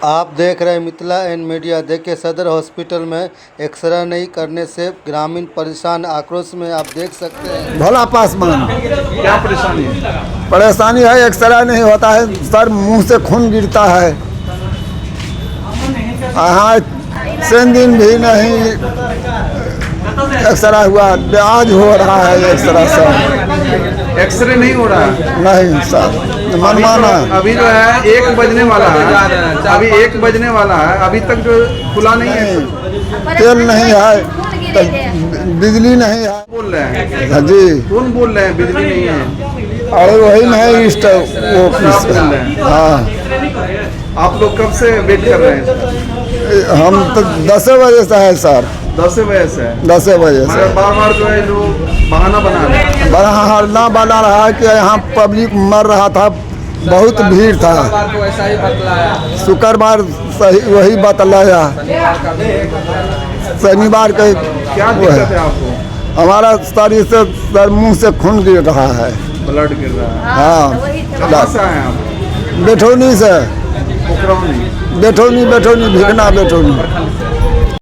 आप देख रहे हैं मिथिला एंड मीडिया। देखिए सदर हॉस्पिटल में एक्सरे नहीं करने से ग्रामीण परेशान, आक्रोश में आप देख सकते हैं। भोला पासवान, क्या परेशानी है? परेशानी है, एक्सरे नहीं होता है, सर मुंह से खून गिरता है। हाँ, 3 दिन भी नहीं एक्सरे हुआ, आज हो रहा है एक्सरे सर। एक्सरे नहीं हो रहा है? नहीं सर, मनमाना। अभी जो है 1 बजने वाला है, अभी 1 बजने वाला है, अभी तक जो खुला नहीं है। तेल नहीं है, तो बिजली नहीं है। बोल रहे हैं? हाँ जी। कौन बोल रहे हैं बिजली नहीं है? अरे वही नहीं इष्ट वो आप बोल रहे हैं? हाँ, आप लोग कब से वेट कर रहे हैं? हम तो 10 बजे से है सर, 10 बजे से है। 10 बजे से। मगर बार-बार जो है जो बहाना बना रहे हैं। बड़ा हल्ला बना रहा है कि यहाँ पब्लिक मर रहा था, बहुत भीड़ था। शुक्रवार सही वही बतलाया, शनिवार के क्या दिक्कत है आपको? हमारा शरीर से सर मुंह से खून गिर रहा है। ब्लड गिर रहा है। हाँ, कहाँ से आए हैं आप? बेठौनी से, पोखरौनी। बेठौनी भिगना बेठौनी।